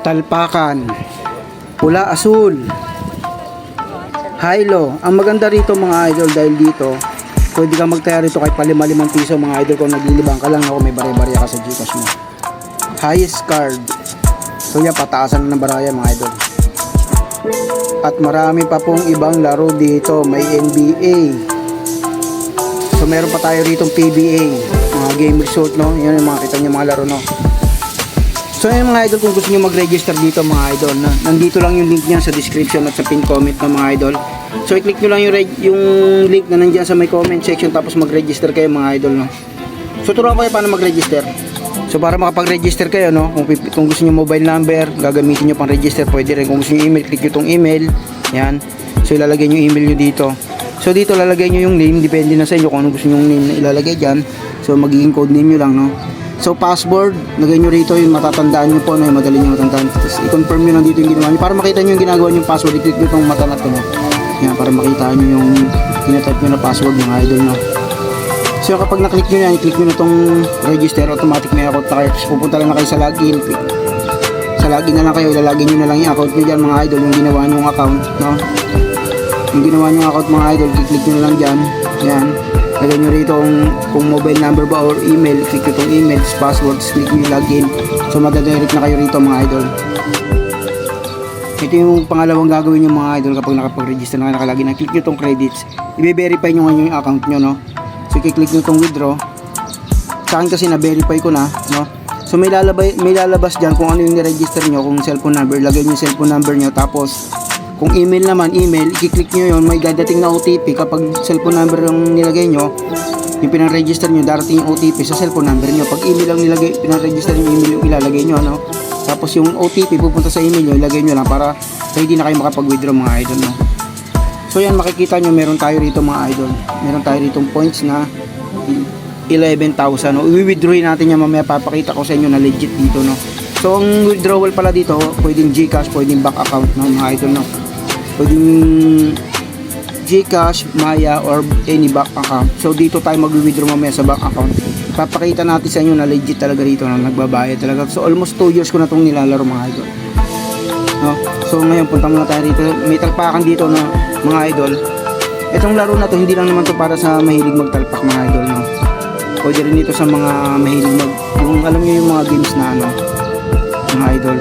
talpakan, pula, asul, hilo. Ang maganda rito mga idol, dahil dito pwede kang magtaya rito kahit pa 5 piso mga idol kung naglilibang ka lang ako may barya-barya ka sa Gcash mo. Highest card, so yan, pataasan ng baraya mga idol. At marami pa pong ibang laro dito. May NBA, so meron pa tayo rito PBA, mga game resort, no? Yan yung mga kita nyo mga laro, no? So yun mga idol, kung gusto nyo mag-register dito mga idol, nandito lang yung link niya sa description at sa pin comment ng mga idol. So i-click nyo lang yung link na nandiyan sa may comment section, tapos mag-register kayo mga idol, no? So turuan ko kayo paano mag-register. So para makapag-register kayo, no, kung gusto nyo mobile number, gagamitin nyo pang register, pwede rin. Kung gusto nyo email, click nyo tong email. Yan. So ilalagay nyo email nyo dito. So dito lalagay nyo yung name, depende na sa inyo kung ano gusto nyo yung name na ilalagay dyan. So magiging code name nyo lang, no. So password, lagay nyo rito yung matatandaan nyo po, no, yung madali nyo matandaan. Tapos i-confirm nyo lang dito yung ginawa nyo. Para makita nyo yung ginagawa nyo yung password, i-click nyo itong mata na to, no. Yan, para makita nyo yung tinatype nyo na password ng idol, no. So kapag na-click nyo yan, i-click nyo na itong register, automatic may account na kayo. Tapos pupunta lang na kayo sa login. Sa login na lang kayo, ilalagin nyo na lang yung account nyo dyan mga idol, yung ginawa nyo yung account, no. Yung ginawa nyo yung account mga idol, i-click nyo na lang dyan. Yan. Lagay nyo rito kung mobile number ba or email, click nyo itong email, password, click nyo yung login. So madadirect na kayo rito mga idol. Ito yung pangalawang gagawin nyo mga idol kapag nakapag-register na kayo, nakalagin na. Click nyo itong credits. I-verify nyo ngayon yung account nyo, no. So i-click nyo itong withdraw. Sa akin kasi na-verify ko na, no. So may lalabas dyan kung ano yung ni-register nyo, kung cellphone number, lagay nyo yung cellphone number nyo. Tapos kung email naman, email, i-click nyo yun, may dadating na OTP. Kapag cellphone number yung nilagay nyo, yung pinang-register nyo, darating yung OTP sa cellphone number nyo. Pag email lang nilagay, pinang-register nyo, email yung ilalagay nyo, no. Tapos yung OTP pupunta sa email nyo, ilagay nyo lang para hindi na kayo makapag-withdraw mga idol, no. So yan, makikita nyo, meron tayo rito mga idol, meron tayo rito points na 11,000, no. I-withdrawin natin yan mamaya, papakita ko sa inyo na legit dito, no. So ang withdrawal pala dito, pwedeng Gcash, pwedeng bank account, no mga idol, no. Pwedeng Gcash, Maya, or any bank account. So dito tayo mag-withdraw mamaya sa bank account. Papakita natin sa inyo na legit talaga dito, no, nagbabayad talaga. So almost 2 years ko na itong nilalaro mga idol, no. So ngayon punta muna tayo dito. May talpakan dito na mga idol. Itong laro na to hindi lang naman to para sa mahilig magtalpak mga idol, no. Pwede rin dito sa mga mahilig yung alam niyo yung mga games na ano mga idol.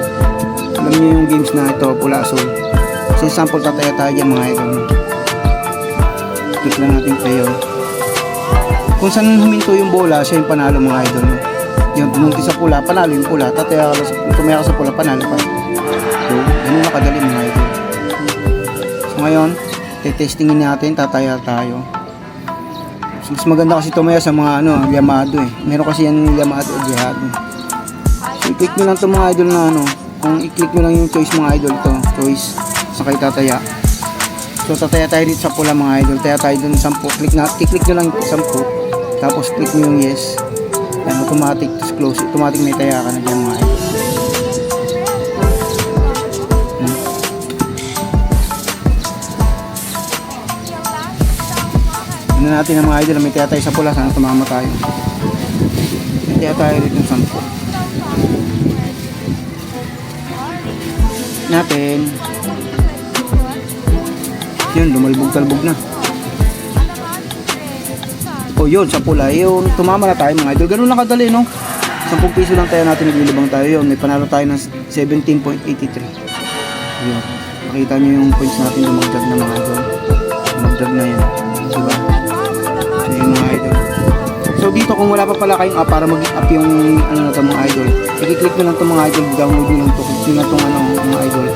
Alam niyo yung games na ito, pula, asul. So sample tataya tayo dyan mga idol, no. Click lang natin player. Kung saan huminto yung bola, siya yung panalo mga idol, no. Yung pumunti sa pula, panalo yung pula. Tumaya ka sa pula, panalo pa. So ganun na kadali mga idol. So ngayon testingin natin, tataya tayo. So, mas maganda kasi tumaya sa mga ano, Yamado eh. Meron kasi yan yung Yamado o Jihad eh. So i-click nyo lang ito mga idol na ano. Kung i-click nyo lang yung choice mga idol to, choice sa kayo tataya. So tataya tayo dito sa pula mga idol. Taya tayo dun 10. I-click nyo lang 10. Tapos click nyo yung yes. Yan, automatic, tapos close. Automatic may taya ka na dyan mga idol. Tignan natin ang mga idol, may taya tayo sa pula, sana tumama tayo. May taya tayo dito sa 10 natin. Yun, lumalbog-talbog na. O yun, sa pula, yun, tumama na tayo mga idol. Ganun lang kadali, no. 10 piso lang tayo natin, naglilibang tayo yun. May panalo tayo ng 17.83. Yun, makita nyo yung points natin, lumagdag na mga idol. Lumagdag na yun, diba? So yun mga idol. So dito kung wala pa pala kayong app para mag-up yung ano na ito mga idol, i-click nyo lang ito mga idol, download nyo lang ito, click nyo lang itong ano mga idol,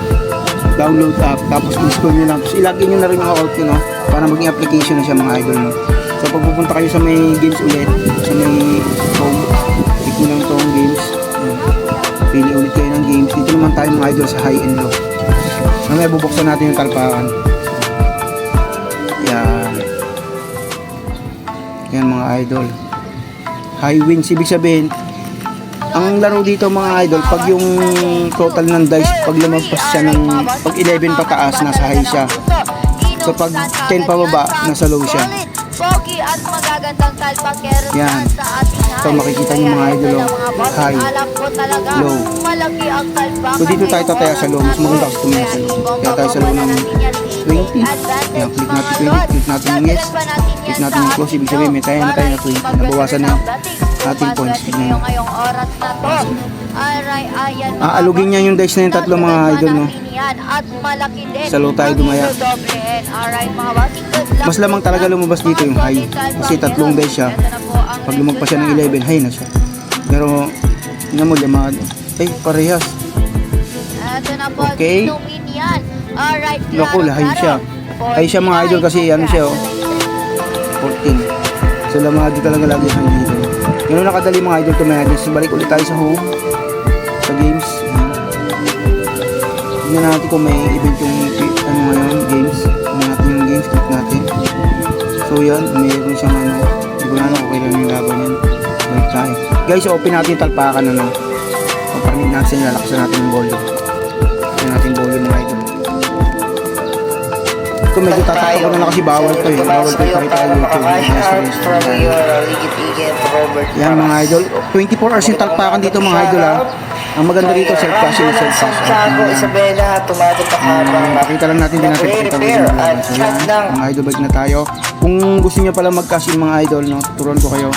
download app, tapos install nyo lang, tapos ilagay nyo na rin yung account nyo, no, para maging application na siya mga idol, no. So pag pupunta kayo sa may games ulit, sa may home, click nyo lang itong games, pili ulit kayo ng games. Dito naman tayo mga idol sa high and low. Mamaya bubuksan natin yung talpakan. Yan mga idol, high wins, ibig sabihin ang laro dito mga idol, pag yung total ng dice, pag lumagpas siya ng pag 11 pataas, nasa high siya. So pag 10 pababa, nasa low siya. pogi at magagandang talpaker Yan. sa ating So, makikita niyo mga idol, high, alam ko talaga low. malaki ang talpakan. So, dito tayo tataya sa low. Mas maganda kasi tumingin sa low. Kaya tayo sa low ng 20. Yan, click natin 20. Click natin yung yes. Click natin yung close. Ibig sabihin, may tayo na 20. Nabawasan na yung ating points. Tignan nyo. Ngayong oras na to. Aray, ayan. Aalugin niya yung dice na yung tatlo mga idol, no? At malaki din. Sa low tayo dumaya. Alright, mga bossing, good luck. Mas lamang talaga lumabas dito yung high. Kasi tatlong dice siya. Pag lumagpas siya ng 11, high na siya. Pero, tingnan mo, lamad. Ay, parehas. Ito na po, Okay. inumin yan. Alright, Loko, high siya. High siya mga idol kasi ano siya, oh. 14. So, lamad talaga lagi high dito. Ganun nakadali mga idol tumaya. So, balik ulit tayo sa home. Sa games. Tingnan natin kung may event yung ano ngayon, games. Tingnan natin yung games, click natin. So yan, mayroon siyang ano. Hindi ko na ano kung kailan yung laban yan. Balik tayo. Guys, open natin yung talpakan ano. Paparinig natin, lalakasan natin yung volume. Lakasan natin yung volume mga idol. Ito medyo tatakot ko na kasi bawal to eh. Bawal to ipakita kay YouTube. Yan mga idol. 24 hours yung talpakan dito mga idol ha. Ang maganda dito, self-cash yun, self-cash. Santiago, Isabela, tumating ka habang Pakita lang natin, din natin pakita repair at So chat yan, lang. mga idol, balik na tayo. Kung gusto niyo pala mag-cash in mga idol, no, tuturuan ko kayo.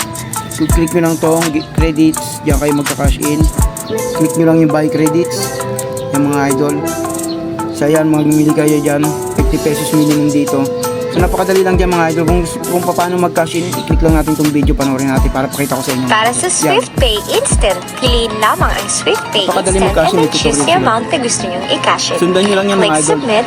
Click nyo lang tong credits, diyan kayo magka-cash in. Click nyo lang yung buy credits, yung mga idol. So yan, mamimili kayo dyan, 50 pesos minimum dito. So napakadali lang dyan mga idol. Kung paano mag-cash in, i-click lang natin itong video, panoorin natin para pakita ko sa inyo. Para sa Swift Pay Instant, piliin lamang ang Swift Pay Napakadali Instant mag-cash in, and then ito choose tutorial the sila. amount na gusto nyong i-cash in. Sundan nyo lang yan Click mga idol. Submit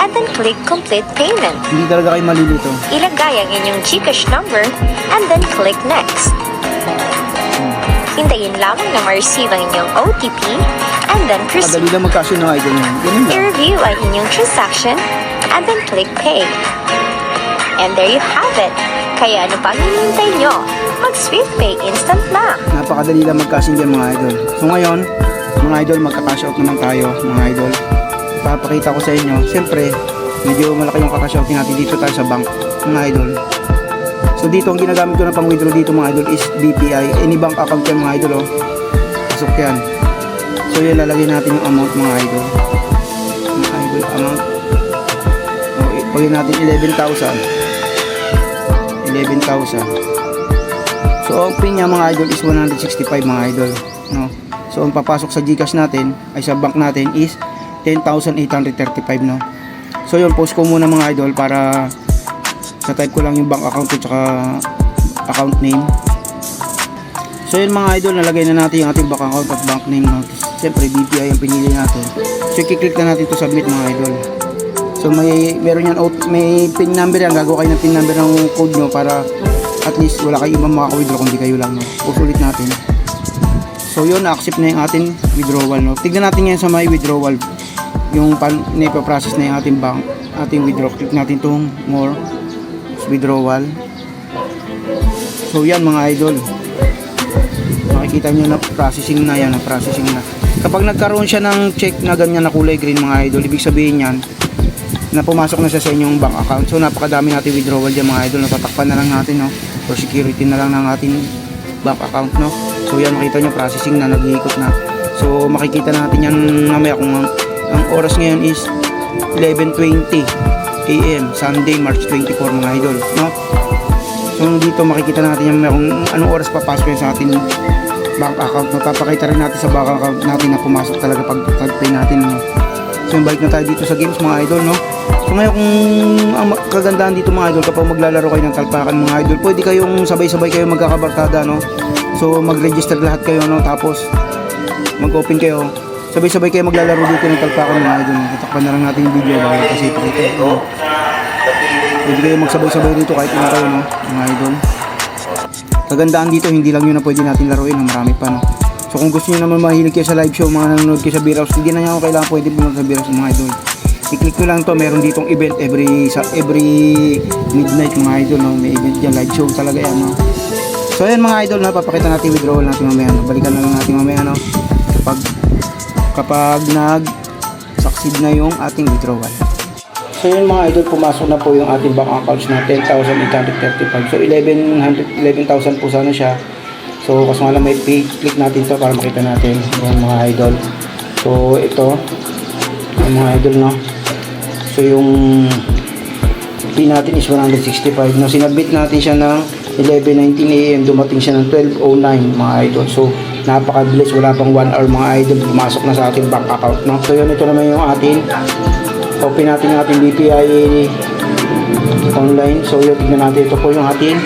and then click Complete Payment. Hindi talaga kayo malilito. Ilagay ang inyong GCash number and then click Next. Hintayin lamang na ma-receive ang inyong OTP and then proceed. Kadali lang mag-cash in mga idol. Ganun lang. I-review ang inyong transaction and then click Pay. And there you have it. Kaya ano pang hinihintay nyo? Mag-Swift Pay Instant na. Napakadali lang mag-cash in dyan mga idol. So ngayon, mga idol, magka-cash out naman tayo mga idol. Ipapakita ko sa inyo. Siyempre, medyo malaki yung ka-cash out natin dito tayo sa bank mga idol. So dito, ang ginagamit ko na pang withdraw dito mga idol is BPI. Any bank account yan mga idol, oh. Pasok yan. So yan, lalagay natin yung amount mga idol. Mga idol, amount. Pagin natin 11,000. 11,000. So ang pin niya mga idol is 165 mga idol, no? So ang papasok sa GCash natin ay sa bank natin is 10,835, no? So yun, post ko muna mga idol para sa type ko lang yung bank account at saka account name. So yun mga idol, nalagay na natin yung ating bank account at bank name, no? Siyempre BPI ang pinili natin. So i-click na natin to submit mga idol. So meron yan, may pin number yan, gagawa kayo ng pin number ng code nyo para at least wala kayo ibang makaka-withdraw kundi kayo lang, no? Usulit natin. So yun, accept na yung ating withdrawal, no? Tignan natin ngayon sa my withdrawal yung process na yung ating bank, ating withdraw. Click natin itong more withdrawal. So yan mga idol, makikita nyo na processing na yan, processing na. Kapag nagkaroon siya ng check na ganyan na kulay green mga idol, ibig sabihin yan na pumasok na siya sa inyong bank account. So napakadami natin withdrawal dyan mga idol, natatakpan na lang natin, no? For security na lang ng ating bank account, no? So yan, makita nyo processing na, nag-iikot na. So makikita natin yan mamaya kung ang oras ngayon is 11:20 AM Sunday, March 24 mga idol, no? So dito makikita natin yan mamaya kung anong oras papasok yan sa ating bank account. Napapakita rin natin sa bank account natin na pumasok talaga pag pay natin, no? So balik na tayo dito sa games mga idol, no? So ngayon, kung ang kagandahan dito mga idol, kapag maglalaro kayo ng talpakan mga idol, pwede kayong sabay-sabay kayo magkakabarkada, no? So mag-register lahat kayo, no? Tapos mag-open kayo, sabay-sabay kayo maglalaro dito ng talpakan mga idol. Tatakpan na lang natin yung video bago kasi ito dito, no? Pwede kayo magsabay-sabay dito kahit ano kayo, no? Mga idol. Kagandahan dito, hindi lang yun na pwede natin laruin, no? Marami pa, no? So kung gusto niyo naman mahilig kayo sa live show, mga nanonood kayo sa Beer House, hindi na niyo ako kailangan pwede pumunta sa Beer House mga idol. I-click nyo lang to, meron ditong event every midnight mga idol, no? May event dyan, live show talaga yan, no? So ayan mga idol, no? Papakita natin withdrawal natin mamaya, no? Balikan na lang natin mamaya, no? Kapag nag-succeed na yung ating withdrawal. So yun mga idol, pumasok na po yung ating bank accounts na 10,835. So 11,000 po sana siya. So kasi nga lang may page, click natin to para makita natin yung mga idol. So ito yung mga idol, no. So yung fee natin is 165. No, sinabit natin siya ng 11:19 AM, dumating siya ng 12:09 mga idol. So napakabilis, wala pang 1 hour mga idol, pumasok na sa ating bank account, no. So yun, ito naman yung ating open natin yung ating BPI online. So yun, tignan natin, ito po yung ating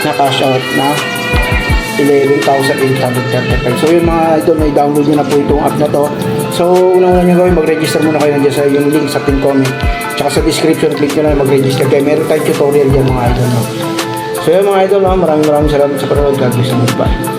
na cash out na 11,835. So yun mga idol, may download nyo na po itong app na to. So unang-una nyo gawin, mag-register muna kayo nandiyan sa yung link sa pin comment, tsaka sa description, click nyo lang mag-register kayo. Meron tayong tutorial dyan mga idol, no? So yun mga idol, maraming salamat sa panonood. God bless and goodbye.